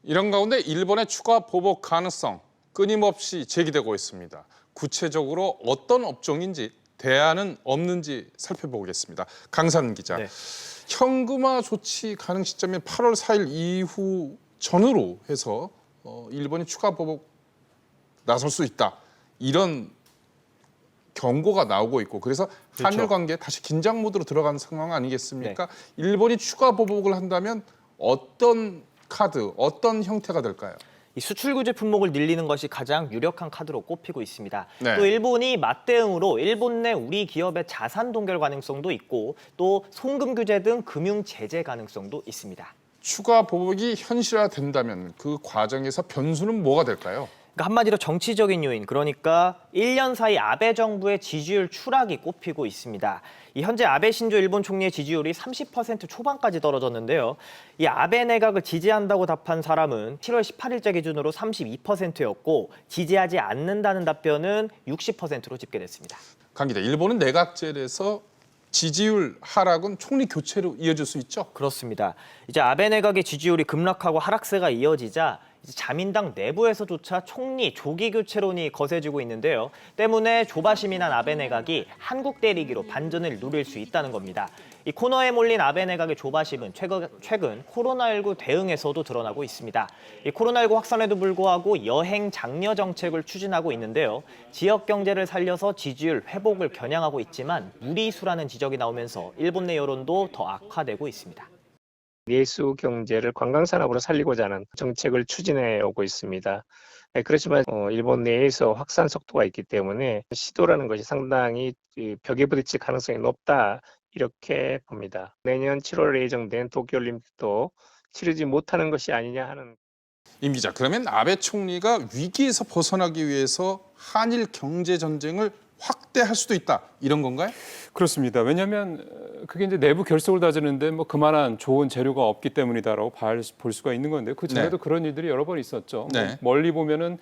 이런 가운데 일본의 추가 보복 가능성 끊임없이 제기되고 있습니다. 구체적으로 어떤 업종인지 대안은 없는지 살펴보겠습니다. 강산 기자. 네. 현금화 조치 가능 시점인 8월 4일 이후 전후로 해서 일본이 추가 보복 나설 수 있다. 이런 경고가 나오고 있고 그래서 한일 그렇죠. 관계 다시 긴장 모드로 들어가는 상황 아니겠습니까? 네. 일본이 추가 보복을 한다면 어떤 카드, 어떤 형태가 될까요? 이 수출 규제 품목을 늘리는 것이 가장 유력한 카드로 꼽히고 있습니다. 네. 또 일본이 맞대응으로 일본 내 우리 기업의 자산 동결 가능성도 있고 또 송금 규제 등 금융 제재 가능성도 있습니다. 추가 보복이 현실화된다면 그 과정에서 변수는 뭐가 될까요? 그러니까 한마디로 정치적인 요인, 그러니까 1년 사이 아베 정부의 지지율 추락이 꼽히고 있습니다. 이 현재 아베 신조 일본 총리의 지지율이 30% 초반까지 떨어졌는데요. 이 아베 내각을 지지한다고 답한 사람은 7월 18일자 기준으로 32%였고 지지하지 않는다는 답변은 60%로 집계됐습니다. 강 기자, 일본은 내각제에서 지지율 하락은 총리 교체로 이어질 수 있죠? 그렇습니다. 이제 아베 내각의 지지율이 급락하고 하락세가 이어지자 자민당 내부에서조차 총리 조기 교체론이 거세지고 있는데요. 때문에 조바심이 난 아베 내각이 한국 때리기로 반전을 노릴 수 있다는 겁니다. 이 코너에 몰린 아베 내각의 조바심은 최근 코로나19 대응에서도 드러나고 있습니다. 이 코로나19 확산에도 불구하고 여행 장려 정책을 추진하고 있는데요. 지역 경제를 살려서 지지율 회복을 겨냥하고 있지만 무리수라는 지적이 나오면서 일본 내 여론도 더 악화되고 있습니다. 내수 경제를 관광산업으로 살리고자 하는 정책을 추진해 오고 있습니다. 그렇지만 일본 내에서 확산 속도가 있기 때문에 시도라는 것이 상당히 벽에 부딪힐 가능성이 높다 이렇게 봅니다. 내년 7월에 예정된 도쿄올림픽도 치르지 못하는 것이 아니냐 하는. 임 기자, 그러면 아베 총리가 위기에서 벗어나기 위해서 한일 경제 전쟁을 확대할 수도 있다 이런 건가요? 그렇습니다. 왜냐하면 그게 이제 내부 결속을 다지는데 뭐 그만한 좋은 재료가 없기 때문이다라고 볼 수가 있는 건데요. 그 전에도 네. 그런 일들이 여러 번 있었죠. 네. 뭐 멀리 보면은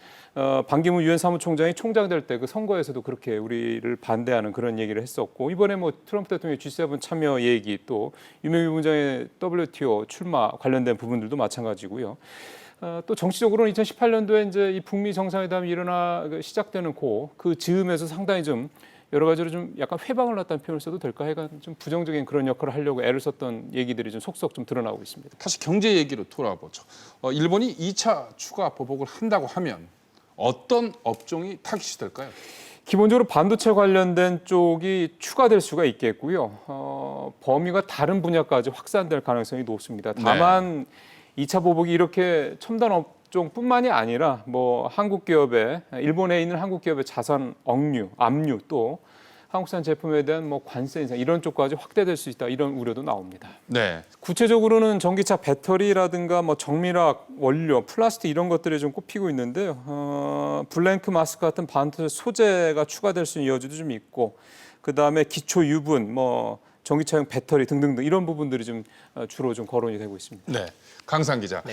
반기문 유엔 사무총장이 총장 될 때 그 선거에서도 그렇게 우리를 반대하는 그런 얘기를 했었고 이번에 뭐 트럼프 대통령의 G7 참여 얘기 또 유명희 부부장의 WTO 출마 관련된 부분들도 마찬가지고요. 또 정치적으로는 2018년도에 이제 이 북미 정상회담이 시작되는 그 즈음에서 상당히 좀 여러 가지로 좀 약간 회방을 놨다는 표현을 써도 될까 해가 좀 부정적인 그런 역할을 하려고 애를 썼던 얘기들이 좀 속속 좀 드러나고 있습니다. 다시 경제 얘기로 돌아보죠. 일본이 2차 추가 보복을 한다고 하면 어떤 업종이 타깃이 될까요? 기본적으로 반도체 관련된 쪽이 추가될 수가 있겠고요. 범위가 다른 분야까지 확산될 가능성이 높습니다. 다만 2차 보복이 이렇게 첨단 업종뿐만이 아니라 뭐 한국 기업의 일본에 있는 한국 기업의 자산 억류, 압류 또 한국산 제품에 대한 뭐 관세 인상 이런 쪽까지 확대될 수 있다 이런 우려도 나옵니다. 네. 구체적으로는 전기차 배터리라든가 뭐 정밀화학 원료, 플라스틱 이런 것들이 좀 꼽히고 있는데요. 블랭크 마스크 같은 반도체 소재가 추가될 수 있는 여지도 좀 있고 그다음에 기초 유분, 뭐 전기차용 배터리 등등등 이런 부분들이 좀 주로 좀 거론이 되고 있습니다. 네. 강산 기자. 네.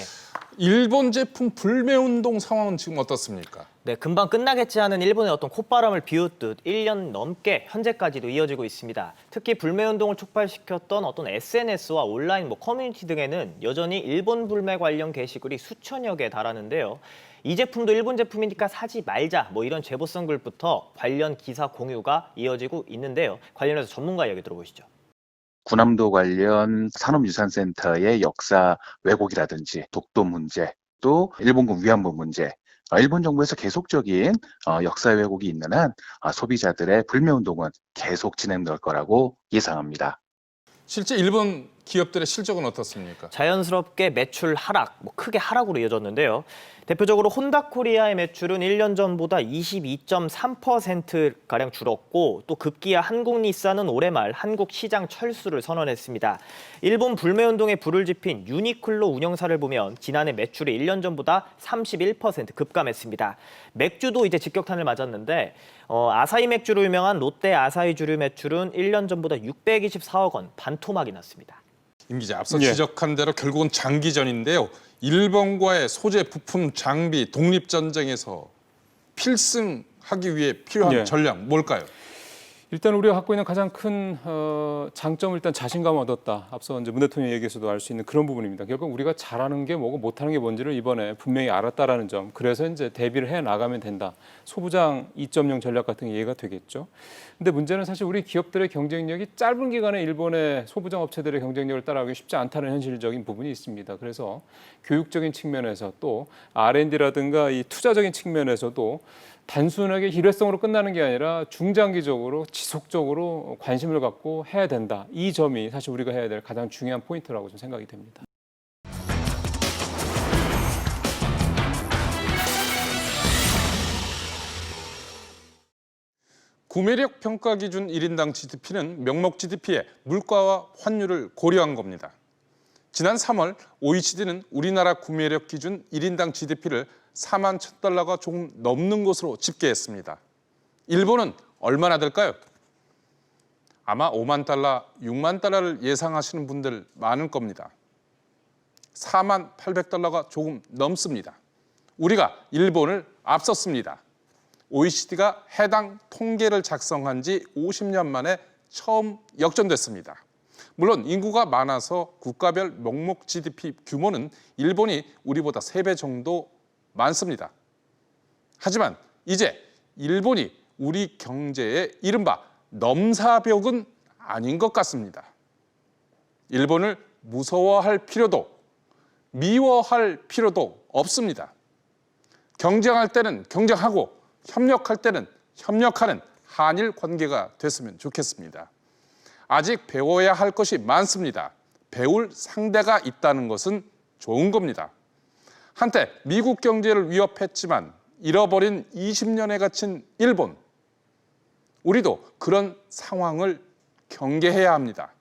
일본 제품 불매 운동 상황은 지금 어떻습니까? 네, 금방 끝나겠지 하는 일본의 어떤 콧바람을 비웃듯 1년 넘게 현재까지도 이어지고 있습니다. 특히 불매운동을 촉발시켰던 어떤 SNS와 온라인 커뮤니티 등에는 여전히 일본 불매 관련 게시글이 수천여 개 달하는데요. 이 제품도 일본 제품이니까 사지 말자 이런 제보성 글부터 관련 기사 공유가 이어지고 있는데요. 관련해서 전문가 이야기 들어보시죠. 군함도 관련 산업유산센터의 역사 왜곡이라든지 독도 문제, 또 일본군 위안부 문제, 일본 정부에서 계속적인 역사 왜곡이 있는 한 소비자들의 불매운동은 계속 진행될 거라고 예상합니다. 실제 일본 기업들의 실적은 어떻습니까? 자연스럽게 매출 하락, 크게 하락으로 이어졌는데요. 대표적으로 혼다코리아의 매출은 1년 전보다 22.3%가량 줄었고 또 급기야 한국日産은 올해 말 한국 시장 철수를 선언했습니다. 일본 불매운동에 불을 지핀 유니클로 운영사를 보면 지난해 매출이 1년 전보다 31% 급감했습니다. 맥주도 이제 직격탄을 맞았는데 아사히 맥주로 유명한 롯데 아사히 주류 매출은 1년 전보다 624억 원 반토막이 났습니다. 임 기자, 앞서 지적한 대로 결국은 장기전인데요. 일본과의 소재, 부품, 장비, 독립전쟁에서 필승하기 위해 필요한 전략 뭘까요? 일단 우리가 갖고 있는 가장 큰 장점은 일단 자신감을 얻었다. 앞서 이제 문 대통령 얘기에서도 알 수 있는 그런 부분입니다. 결국 우리가 잘하는 게 뭐고 못하는 게 뭔지를 이번에 분명히 알았다라는 점. 그래서 이제 대비를 해 나가면 된다. 소부장 2.0 전략 같은 게 이해가 되겠죠. 근데 문제는 사실 우리 기업들의 경쟁력이 짧은 기간에 일본의 소부장 업체들의 경쟁력을 따라가기 쉽지 않다는 현실적인 부분이 있습니다. 그래서 교육적인 측면에서 또 R&D라든가 이 투자적인 측면에서도 단순하게 일회성으로 끝나는 게 아니라 중장기적으로 지속적으로 관심을 갖고 해야 된다. 이 점이 사실 우리가 해야 될 가장 중요한 포인트라고 좀 생각이 됩니다. 구매력 평가 기준 1인당 GDP는 명목 GDP에 물가와 환율을 고려한 겁니다. 지난 3월 OECD는 우리나라 구매력 기준 1인당 GDP를 4만 1,000달러가 조금 넘는 것으로 집계했습니다. 일본은 얼마나 될까요? 아마 5만 달러, 6만 달러를 예상하시는 분들 많을 겁니다. 4만 800달러가 조금 넘습니다. 우리가 일본을 앞섰습니다. OECD가 해당 통계를 작성한 지 50년 만에 처음 역전됐습니다. 물론 인구가 많아서 국가별 명목 GDP 규모는 일본이 우리보다 3배 정도 많습니다. 하지만 이제 일본이 우리 경제의 이른바 넘사벽은 아닌 것 같습니다. 일본을 무서워할 필요도 미워할 필요도 없습니다. 경쟁할 때는 경쟁하고 협력할 때는 협력하는 한일 관계가 됐으면 좋겠습니다. 아직 배워야 할 것이 많습니다. 배울 상대가 있다는 것은 좋은 겁니다. 한때 미국 경제를 위협했지만 잃어버린 20년에 갇힌 일본. 우리도 그런 상황을 경계해야 합니다.